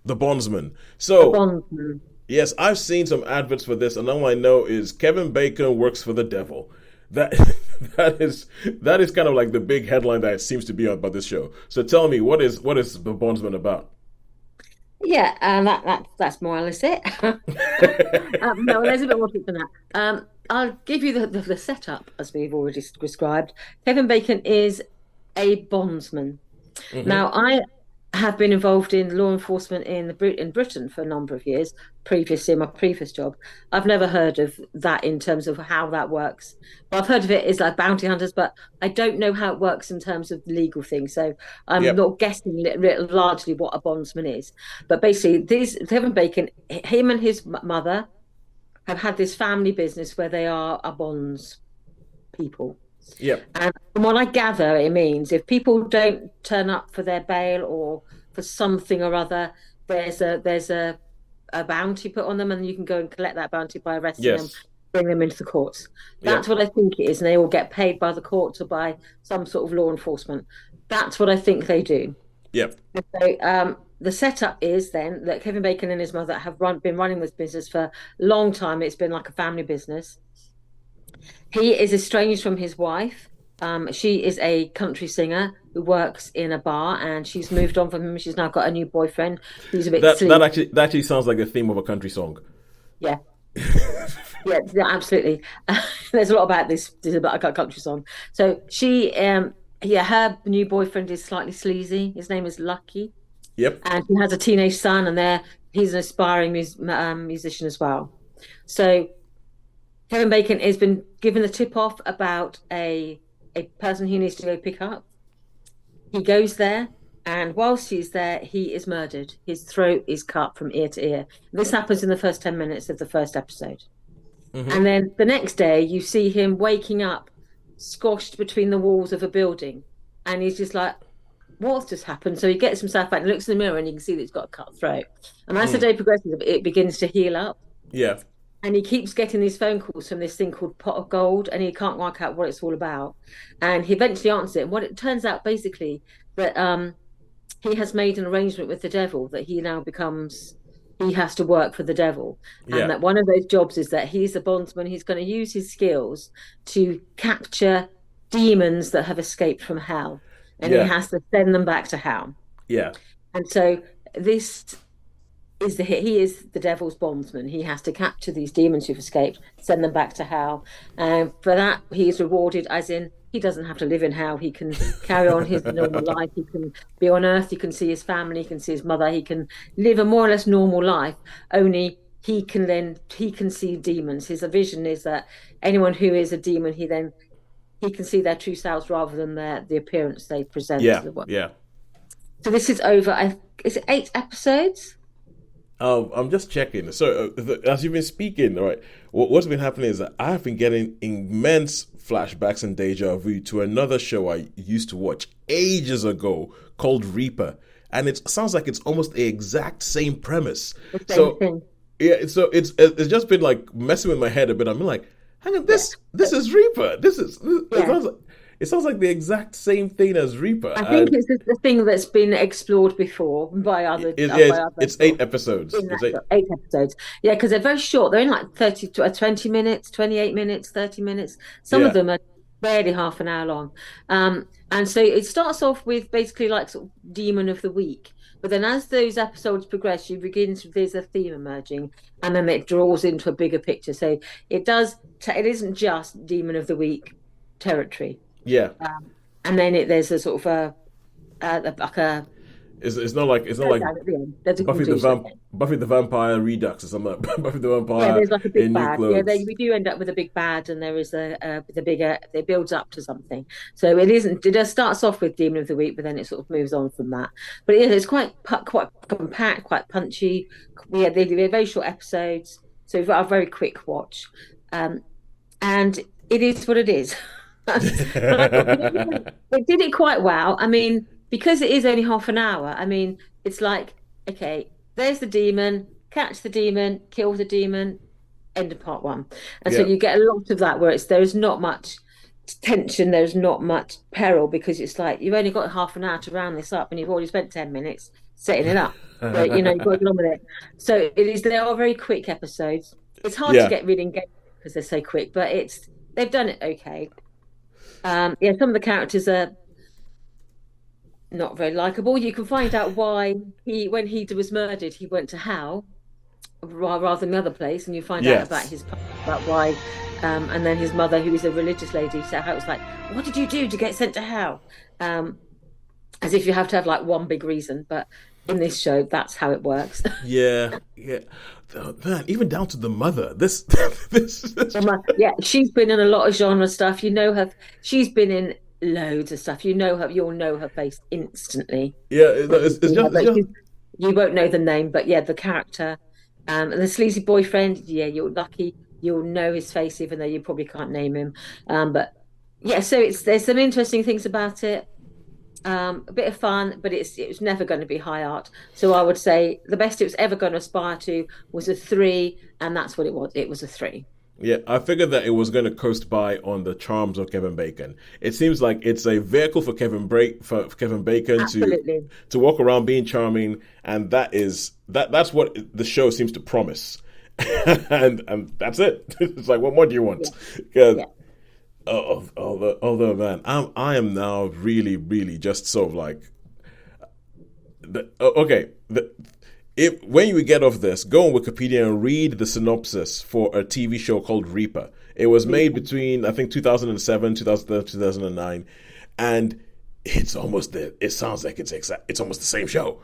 The Bondsman. The So Bondsman. yes, I've seen some adverts for this, and all I know is Kevin Bacon works for the devil. That that is kind of like the big headline that seems to be about this show. So tell me, what is the Bondsman about? Yeah, and that's more or less it. No, there's a bit more to it than that. I'll give you the setup as we've already described. Kevin Bacon is a bondsman. Hmm. Now, I have been involved in law enforcement in Britain for a number of years, previously in my previous job. I've never heard of that in terms of how that works. Well, I've heard of it as like bounty hunters, but I don't know how it works in terms of legal things. So I'm Yep. not guessing largely what a bondsman is. But basically, these Kevin Bacon, him and his mother have had this family business where they are a bonds people. Yep. And from what I gather, it means if people don't turn up for their bail or for something or other, there's a bounty put on them, and you can go and collect that bounty by arresting them, Yes. bring them into the courts. That's Yep. what I think it is, and they will get paid by the courts or by some sort of law enforcement. That's what I think they do. Yep. So the setup is then that Kevin Bacon and his mother have been running this business for a long time. It's been like a family business. He is estranged from his wife. She is a country singer who works in a bar, and she's moved on from him. She's now got a new boyfriend who's a bit That that sleazy. actually that actually sounds like the theme of a country song. Yeah, yeah, yeah, absolutely. There's a lot about this. This is about a country song. So yeah, her new boyfriend is slightly sleazy. His name is Lucky, Yep. and he has a teenage son, and he's an aspiring musician as well. So Kevin Bacon has been given the tip off about a person he needs to go pick up. He goes there, and whilst he's there, he is murdered. His throat is cut from ear to ear. This happens in the first 10 minutes of the first episode. Hmm. And then the next day, you see him waking up, squashed between the walls of a building. And he's just like, what's just happened? So he gets himself out and looks in the mirror, and you can see that he's got a cut throat. And as the Mm. day progresses, it begins to heal up. Yeah. And he keeps getting these phone calls from this thing called Pot of Gold, and he can't work out what it's all about. And he eventually answers it. And what it turns out basically that he has made an arrangement with the devil that he has to work for the devil, and Yeah. that one of those jobs is that he's a bondsman. He's going to use his skills to capture demons that have escaped from hell, and he Yeah. has to send them back to hell. Yeah. And so this he is the devil's bondsman. He has to capture these demons who've escaped, send them back to hell, and for that he is rewarded. As in, he doesn't have to live in hell. He can carry on his normal life. He can be on Earth. He can see his family. He can see his mother. He can live a more or less normal life. Only he can see demons. His vision is that anyone who is a demon, he can see their true selves rather than the appearance they present to Yeah. the world. Yeah. So this is over. Is it 8 episodes? I'm just checking. So, as you've been speaking, all right, what's been happening is that I've been getting immense flashbacks and deja vu to another show I used to watch ages ago called Reaper, and it sounds like it's almost the exact same premise. The same So, thing. yeah, so it's just been like messing with my head a bit. I'm like, hang on, Yeah. this is Reaper. Yeah. It sounds like the exact same thing as Reaper, I think and it's the thing that's been explored before yeah, by other it's sort eight of episodes. in It's that eight. show, 8 episodes. Yeah, because they're very short. They're in like 30 to 20 minutes, 28 minutes, 30 minutes. Some of Yeah, them are barely half an hour long. And so it starts off with basically like sort of demon of the week. But then as those episodes progress, there's a theme emerging, and then it draws into a bigger picture. So it isn't just demon of the week territory. yeah. And then there's a sort of like a It's not like showdown at the end. There's a conclusion. Buffy the Vampire Redux or something like Buffy the Yeah, Vampire there's like a big in new bad. Yeah, clothes. we do end up with a big bad, and there is the bigger. It builds up to something. So it isn't. It just starts off with Demon of the Week, but then it sort of moves on from that. But yeah, it's quite compact, quite punchy. Yeah, they're very short episodes, so we've got a very quick watch. Um, and it is what it is. But I thought it did it quite well. I mean, because it is only half an hour. I mean, it's like, okay, there's the demon, catch the demon, kill the demon, end of part one. And so Yeah, you get a lot of that where there's not much tension, there's not much peril because it's like you've only got half an hour to round this up and you've already spent 10 minutes. setting it up. But you've got to get on with it. So they are very quick episodes. It's hard to Yeah. get really engaged because they're so quick, but they've done it okay. Yeah, some of the characters are not very likable. You can find out why when he was murdered, he went to Hal rather than the other place, and you find out about Yes. his past, about why. And then his mother, who is a religious lady, so how it was like, "What did you do to get sent to Hell?" As if you have to have like one big reason, but in this show, that's how it works. Yeah. Yeah. Oh, man, even down to the mother. This. This. Yeah, she's been in a lot of genre stuff. You know her. She's been in loads of stuff. You know her. You'll know her face instantly Yeah. when you It's see her. just. It's But just. you won't know the name. But yeah, the character, and the sleazy boyfriend. Yeah, you're lucky. You'll know his face, even though you probably can't name him. But yeah, so there's some interesting things about it. A bit of fun, but it was never going to be high art. So I would say the best it was ever going to aspire to was a three, and that's what it was. It was a three. Yeah, I figured that it was going to coast by on the charms of Kevin Bacon. It seems like it's a vehicle for Kevin Bacon Absolutely. to walk around being charming, and that's what the show seems to promise. And that's it. It's like, what more do you want? Yeah. Because Yeah. although man, I am now really really just sort of like okay. If when you get off this, go on Wikipedia and read the synopsis for a TV show called Reaper. It was made between I think 2007, 2009, and it's almost it sounds like it's almost the same show.